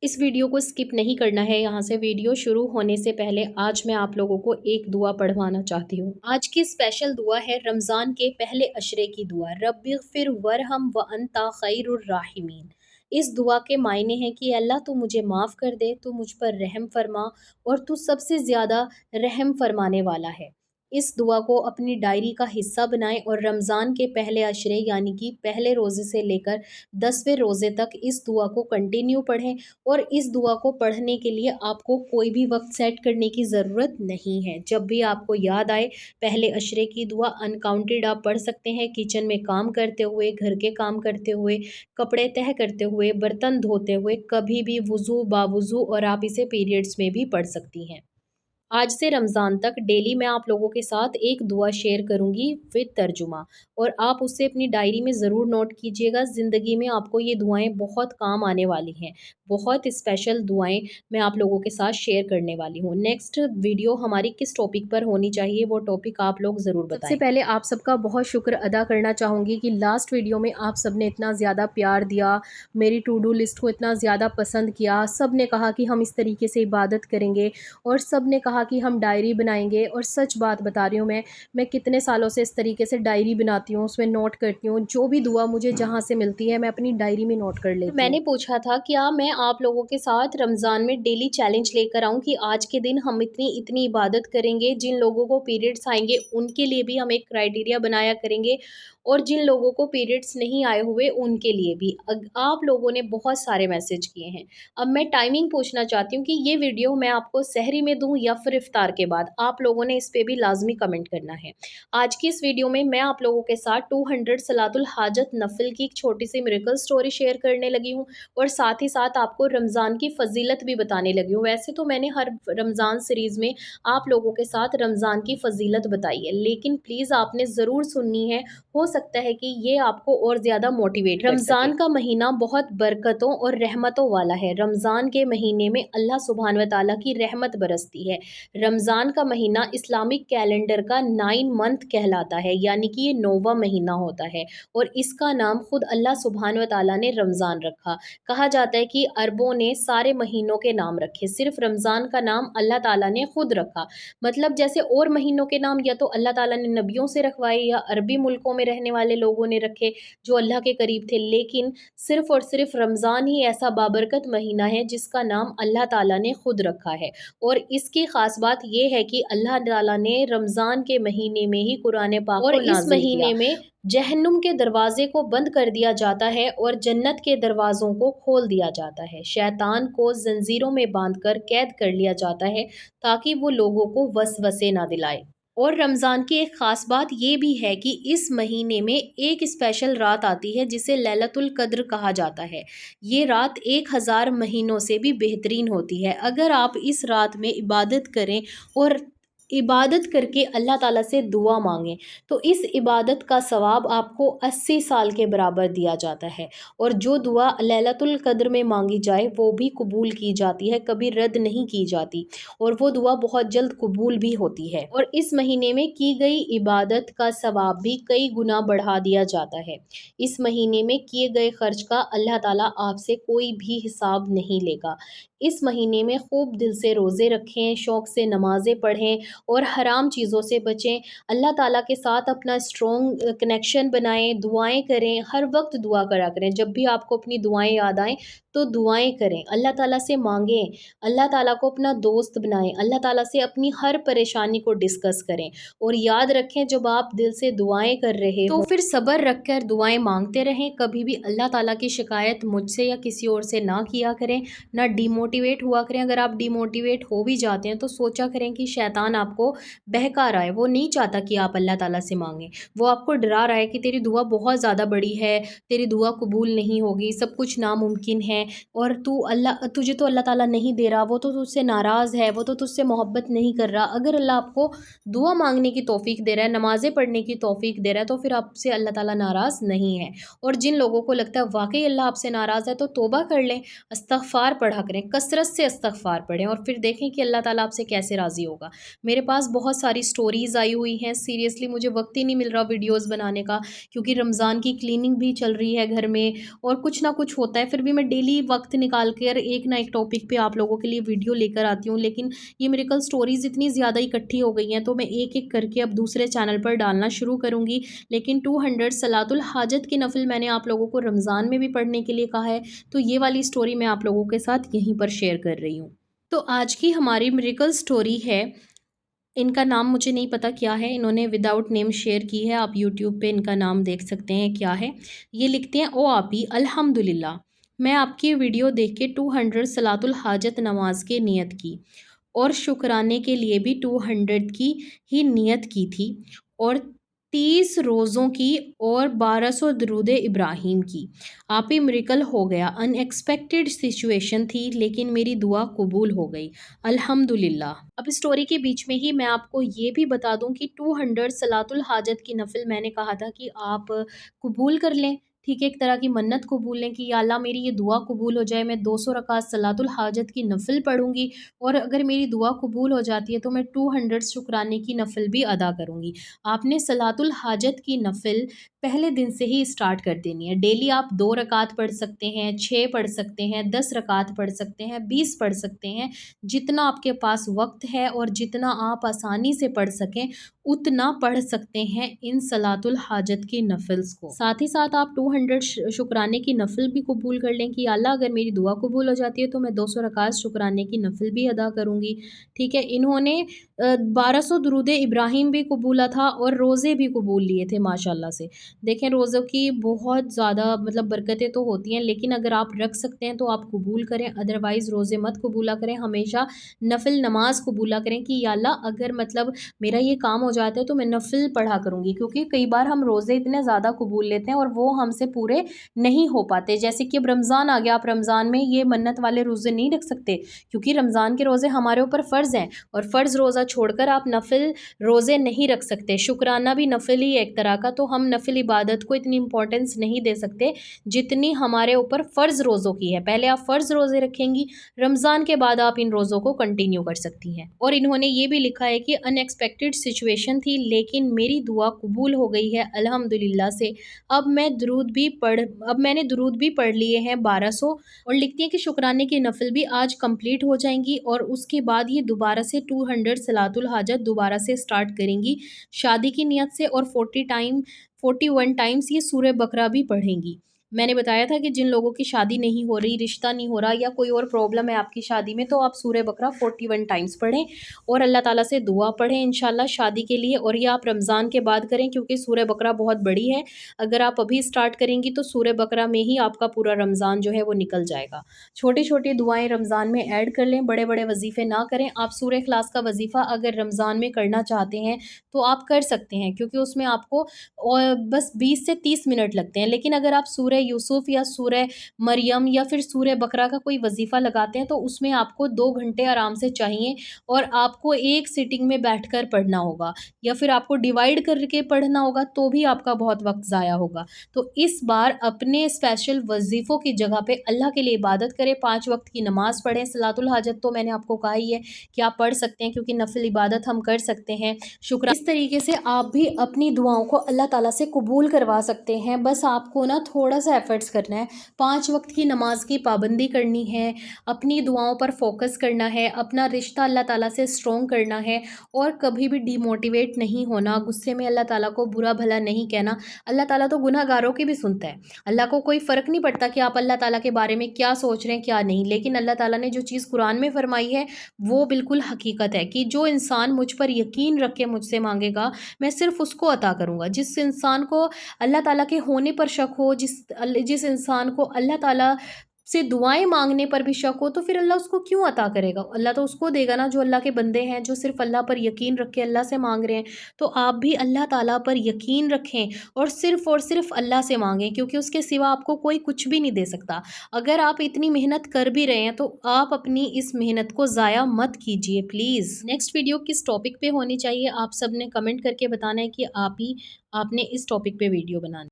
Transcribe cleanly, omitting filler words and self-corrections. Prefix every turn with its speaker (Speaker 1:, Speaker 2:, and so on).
Speaker 1: इस वीडियो को स्किप नहीं करना है। यहाँ से वीडियो शुरू होने से पहले आज मैं आप लोगों को एक दुआ पढ़वाना चाहती हूँ। आज की स्पेशल दुआ है रमज़ान के पहले अशरे की दुआ, रब्बिग़फिर वरहम व अंता खैरुर राहिमीन। इस दुआ के मायने हैं कि अल्लाह तू मुझे माफ़ कर दे, तू मुझ पर रहम फरमा और तू सबसे ज़्यादा रहम फरमाने वाला है। इस दुआ को अपनी डायरी का हिस्सा बनाएं और रमज़ान के पहले अशरे यानी कि पहले रोज़े से लेकर 10वें रोज़े तक इस दुआ को कंटिन्यू पढ़ें। और इस दुआ को पढ़ने के लिए आपको कोई भी वक्त सेट करने की ज़रूरत नहीं है। जब भी आपको याद आए पहले अशरे की दुआ अनकाउंटेड आप पढ़ सकते हैं। किचन में काम करते हुए, घर के काम करते हुए, कपड़े तह करते हुए, बर्तन धोते हुए, कभी भी वुज़ू बावुज़ू, और आप इसे पीरियड्स में भी पढ़ सकती हैं। आज से रमज़ान तक डेली मैं आप लोगों के साथ एक दुआ शेयर करूंगी विद तर्जुमा, और आप उससे अपनी डायरी में ज़रूर नोट कीजिएगा। ज़िंदगी में आपको ये दुआएं बहुत काम आने वाली हैं। बहुत स्पेशल दुआएं मैं आप लोगों के साथ शेयर करने वाली हूँ। नेक्स्ट वीडियो हमारी किस टॉपिक पर होनी चाहिए वो टॉपिक आप लोग ज़रूर बताएं। सबसे पहले आप सबका बहुत शुक्र अदा करना चाहूँगी कि लास्ट वीडियो में आप सब ने इतना ज़्यादा प्यार दिया, मेरी टू डू लिस्ट को इतना ज़्यादा पसंद किया। सब ने कहा कि हम इस तरीके से इबादत करेंगे और सब ने कहा कि हम डायरी बनाएंगे। और सच बात बता रही हूँ, मैं कितने सालों से इस तरीके से डायरी बनाती हूँ, उसमें नोट करती हूँ। जो भी दुआ मुझे जहाँ से मिलती है मैं अपनी डायरी में नोट कर लेती हूँ। मैंने पूछा था क्या मैं आप लोगों के साथ रमज़ान में डेली चैलेंज लेकर आऊँ कि आज के दिन हम इतनी इतनी इबादत करेंगे। जिन लोगों को पीरियड्स आएंगे उनके लिए भी हम एक क्राइटेरिया बनाया करेंगे, और जिन लोगों को पीरियड्स नहीं आए हुए उनके लिए भी। आप लोगों ने बहुत सारे मैसेज किए हैं। अब मैं टाइमिंग पूछना चाहती हूँ कि ये वीडियो मैं आपको सहरी में दूँ या फिर इफ्तार के बाद। आप लोगों ने इस पे भी लाजमी कमेंट करना है। आज की इस वीडियो में मैं आप लोगों के साथ 200 सलातुल हाजत नफिल की एक छोटी सी मिरेकल स्टोरी शेयर करने लगी हूँ, और साथ ही साथ आपको रमज़ान की फजीलत भी बताने लगी हूँ। वैसे तो मैंने हर रमज़ान सीरीज़ में आप लोगों के साथ रमज़ान की फजीलत बताई है, लेकिन प्लीज़ आपने ज़रूर सुननी है। हो सकता है कि ये आपको और ज़्यादा मोटिवेट कर सके। रमज़ान का महीना बहुत बरकतों और रहमतों वाला है। रमज़ान के महीने में अल्लाह सुब्हान व तआला की रहमत बरसती है। रमज़ान का महीना इस्लामिक कैलेंडर का 9 मंथ कहलाता है, यानी कि ये 9वां महीना होता है, और इसका नाम खुद अल्लाह सुब्हान व तआला ने रमज़ान रखा। कहा जाता है कि अरबों ने सारे महीनों के नाम रखे, सिर्फ रमज़ान का नाम अल्लाह ताला ने खुद रखा। मतलब जैसे और महीनों के नाम या तो अल्लाह ताला ने नबियों से रखवाए या अरबी मुल्कों में रहने वाले लोगों ने रखे जो अल्लाह के करीब थे, लेकिन सिर्फ और सिर्फ रमज़ान ही ऐसा बाबरकत महीना है जिसका नाम अल्लाह ताला ने खुद रखा है। और इसकी ख़ास बात ये है कि अल्लाह ताला ने रमज़ान के महीने में ही कुरान पाक और इस महीने में जहन्नुम के दरवाजे को बंद कर दिया जाता है और जन्नत के दरवाज़ों को खोल दिया जाता है। शैतान को जंजीरों में बांधकर कैद कर लिया जाता है ताकि वो लोगों को वसवसे ना दिलाए। और रमज़ान की एक ख़ास बात ये भी है कि इस महीने में एक स्पेशल रात आती है जिसे लैलतुल कद्र कहा जाता है। ये रात 1000 महीनों से भी बेहतरीन होती है। अगर आप इस रात में इबादत करें और इबादत करके अल्लाह ताला से दुआ मांगें तो इस इबादत का सवाब आपको 80 साल के बराबर दिया जाता है। और जो दुआ लैलतुल कद्र में मांगी जाए वो भी कबूल की जाती है, कभी रद्द नहीं की जाती, और वो दुआ बहुत जल्द कबूल भी होती है। और इस महीने में की गई इबादत का सवाब भी कई गुना बढ़ा दिया जाता है। इस महीने में किए गए खर्च का अल्लाह ताला आपसे कोई भी हिसाब नहीं लेगा। इस महीने में खूब दिल से रोज़े रखें, शौक़ से नमाज़ें पढ़ें और हराम चीज़ों से बचें। अल्लाह ताला के साथ अपना स्ट्रॉन्ग कनेक्शन बनाएं, दुआएं करें, हर वक्त दुआ करा करें। जब भी आपको अपनी दुआएं याद आएँ तो दुआएं करें, अल्लाह ताला से मांगें, अल्लाह ताला को अपना दोस्त बनाएं, अल्लाह ताला से अपनी हर परेशानी को डिस्कस करें। और याद रखें जब आप दिल से दुआएं कर रहे हो तो फिर सब्र रख कर दुआएं मांगते रहें। कभी भी अल्लाह ताला की शिकायत मुझसे या किसी और से ना किया करें, ना डिमोटिवेट हुआ करें। अगर आप डिमोटिवेट हो भी जाते हैं तो सोचा करें कि शैतान आपको बहका रहा है, वो नहीं चाहता कि आप अल्लाह ताला से मांगें। वो आपको डरा रहा है कि तेरी दुआ बहुत ज़्यादा बड़ी है, तेरी दुआ कबूल नहीं होगी, सब कुछ नामुमकिन है, और तुझे तो अल्लाह ताला नहीं दे रहा, वो तो तुझसे नाराज़ है, वो तो तुझसे मोहब्बत नहीं कर रहा। अगर अल्लाह आपको दुआ मांगने की तौफीक दे रहा है, नमाज़ें पढ़ने की तौफीक दे रहा है, तो फिर आपसे अल्लाह ताला नाराज़ नहीं है। और जिन लोगों को लगता है वाकई अल्लाह आपसे नाराज़ है तो तौबा कर लें, इस्तग़फ़ार पढ़ा करें, कसरत से इस्तग़फ़ार पढ़ें, और फिर देखें कि अल्लाह ताला आपसे कैसे राज़ी होगा। मेरे पास बहुत सारी स्टोरीज़ आई हुई हैं। सीरियसली मुझे वक्त ही नहीं मिल रहा वीडियोज़ बनाने का, क्योंकि रमज़ान की क्लीनिंग भी चल रही है घर में और कुछ ना कुछ होता है। फिर भी मैं डेली डेली वक्त निकाल कर एक ना एक टॉपिक पे आप लोगों के लिए वीडियो लेकर आती हूँ, लेकिन ये मिरेकल स्टोरीज इतनी ज़्यादा इकट्ठी हो गई हैं तो मैं एक एक करके अब दूसरे चैनल पर डालना शुरू करूँगी। लेकिन 200 सलातुल हाजत की नफिल मैंने आप लोगों को रमज़ान में भी पढ़ने के लिए कहा है, तो ये वाली स्टोरी मैं आप लोगों के साथ यहीं पर शेयर कर रही हूँ। तो आज की हमारी मिरेकल स्टोरी है, इनका नाम मुझे नहीं पता क्या है, इन्होंने विदाउट नेम शेयर की है, आप यूट्यूब पे इनका नाम देख सकते हैं क्या है। ये लिखते हैं, ओ आपी अल्हम्दुलिल्लाह, मैं आपकी वीडियो देख के 200 सलातुल हाजत नमाज की नियत की और शुक्राने के लिए भी 200 की ही नियत की थी और 30 रोज़ों की और 1200 दरूद इब्राहिम की। आप ही मिरेकल हो गया, अनएक्सपेक्टेड सिचुएशन थी लेकिन मेरी दुआ कबूल हो गई, अल्हम्दुलिल्लाह। अब स्टोरी के बीच में ही मैं आपको ये भी बता दूं कि 200 सलातुल हाजत की नफिल मैंने कहा था कि आप कबूल कर लें, ठीक है, एक तरह की मन्नत कबूल लें कि या अल्लाह मेरी ये दुआ कबूल हो जाए, मैं 200 रकात सलातुल हाजत की नफिल पढ़ूंगी और अगर मेरी दुआ कबूल हो जाती है तो मैं 200 शुक्राने की नफिल भी अदा करूंगी। आपने सलातुल हाजत की नफिल पहले दिन से ही स्टार्ट कर देनी है। डेली आप 2 रकात पढ़ सकते हैं, 6 पढ़ सकते हैं, 10 रकात पढ़ सकते हैं, 20 पढ़ सकते हैं, जितना आपके पास वक्त है और जितना आप आसानी से पढ़ सकें उतना पढ़ सकते हैं इन सलातुल हाजत की नफिल्स को। साथ ही साथ आप 200 शुक्राने की नफिल भी कबूल कर लें कि अल्लाह अगर मेरी दुआ कबूल हो जाती है तो मैं 200 रकात शुक्राने की नफिल भी अदा करूँगी, ठीक है। इन्होंने 1200 दुरूद इब्राहिम भी कबूला था और रोज़े भी कबूल लिए थे माशाल्लाह से। देखें, रोज़ों की बहुत ज़्यादा मतलब बरकतें तो होती हैं, लेकिन अगर आप रख सकते हैं तो आप कबूल करें, अदरवाइज़ रोज़े मत कबूला करें। हमेशा नफिल नमाज कबूला करें कि या अल्लाह अगर मतलब मेरा ये काम हो जाता है तो मैं नफिल पढ़ा करूँगी, क्योंकि कई बार हम रोज़े इतने ज़्यादा कबूल लेते हैं और वो हमसे पूरे नहीं हो पाते। जैसे कि अब रमज़ान आ गया, आप रमज़ान में ये मन्नत वाले रोज़े नहीं रख सकते क्योंकि रमज़ान के रोज़े हमारे ऊपर फ़र्ज़ हैं और फ़र्ज़ रोज़ा छोड़कर आप नफिल रोज़े नहीं रख सकते। शुक्राना भी नफिल ही है एक तरह का, तो हम नफिल इबादत को इतनी इंपॉर्टेंस नहीं दे सकते जितनी हमारे ऊपर फ़र्ज़ रोज़ों की है। पहले आप फ़र्ज़ रोज़े रखेंगी, रमज़ान के बाद आप इन रोज़ों को कंटिन्यू कर सकती हैं। और इन्होंने ये भी लिखा है कि अनएक्सपेक्टेड सिचुएशन थी लेकिन मेरी दुआ कबूल हो गई है अल्हम्दुलिल्लाह से। अब मैंने दुरूद भी पढ़ लिए हैं 1200। और लिखती हैं कि शुक्राने की नफिल भी आज कंप्लीट हो जाएंगी और उसके बाद ये दोबारा से 200 सलातुल हाजत दोबारा से स्टार्ट करेंगी शादी की नियत से और 41 टाइम्स ये सूरह बकरा भी पढ़ेंगी। मैंने बताया था कि जिन लोगों की शादी नहीं हो रही, रिश्ता नहीं हो रहा या कोई और प्रॉब्लम है आपकी शादी में, तो आप सूरह बकरा 41 टाइम्स पढ़ें और अल्लाह ताला से दुआ पढ़ें इंशाल्लाह शादी के लिए। और ये आप रमज़ान के बाद करें क्योंकि सूरह बकरा बहुत बड़ी है। अगर आप अभी स्टार्ट करेंगी तो सूरह बकरा में ही आपका पूरा रमज़ान जो है वो निकल जाएगा। छोटी छोटी दुआएं रमज़ान में ऐड कर लें, बड़े बड़े वजीफ़े ना करें। आप सूरह इखलास का वजीफ़ा अगर रमज़ान में करना चाहते हैं तो आप कर सकते हैं क्योंकि उसमें आपको और बस 20 से 30 मिनट लगते हैं। लेकिन अगर आप सूरह यूसुफ या सूरह मरियम या फिर सूरह बकरा का कोई वजीफ़ा लगाते हैं तो उसमें आपको 2 घंटे आराम से चाहिए और आपको एक सिटिंग में बैठकर पढ़ना होगा या फिर आपको डिवाइड करके पढ़ना होगा तो भी आपका बहुत वक्त ज़ाया होगा। तो इस बार अपने स्पेशल वजीफ़ों की जगह पे अल्लाह के लिए इबादत करें, 5 वक्त की नमाज़ पढ़ें। सलातुल हाजत तो मैंने आपको कहा ही है कि आप पढ़ सकते हैं क्योंकि नफिल इबादत हम कर सकते हैं। शुक्र इस तरीके से आप भी अपनी दुआओं को अल्लाह ताला से कबूल करवा सकते हैं। बस आपको ना थोड़ा सा एफर्ट्स करना है, 5 वक्त की नमाज की पाबंदी करनी है, अपनी दुआओं पर फोकस करना है, अपना रिश्ता अल्लाह ताला से स्ट्रॉन्ग करना है और कभी भी डिमोटिवेट नहीं होना, गुस्से में अल्लाह ताला को बुरा भला नहीं कहना। अल्लाह ताला तो गुनहगारों की भी सुनता है। अल्लाह को कोई फ़र्क नहीं पड़ता कि आप अल्लाह ताला के बारे में क्या सोच रहे हैं क्या नहीं, लेकिन अल्लाह ताला ने जो चीज़ कुरान में फरमाई है वो बिल्कुल हकीकत है कि जो इंसान मुझ पर यकीन रख के मुझसे मांगेगा मैं सिर्फ उसको अता करूँगा। जिस इंसान को अल्लाह ताला के होने पर शक हो, जिस इंसान को अल्लाह ताला से दुआएं मांगने पर भी शक हो, तो फिर अल्लाह उसको क्यों अता करेगा? अल्लाह तो उसको देगा ना जो अल्लाह के बंदे हैं, जो सिर्फ अल्लाह पर यकीन रख के अल्लाह से मांग रहे हैं। तो आप भी अल्लाह ताला पर यकीन रखें और सिर्फ अल्लाह से मांगें क्योंकि उसके सिवा आपको कोई कुछ भी नहीं दे सकता। अगर आप इतनी मेहनत कर भी रहे हैं तो आप अपनी इस मेहनत को ज़ाया मत कीजिए प्लीज़। नेक्स्ट वीडियो किस टॉपिक पे होनी चाहिए आप सब ने कमेंट करके बताना है कि आपने इस टॉपिक पे वीडियो बनानी।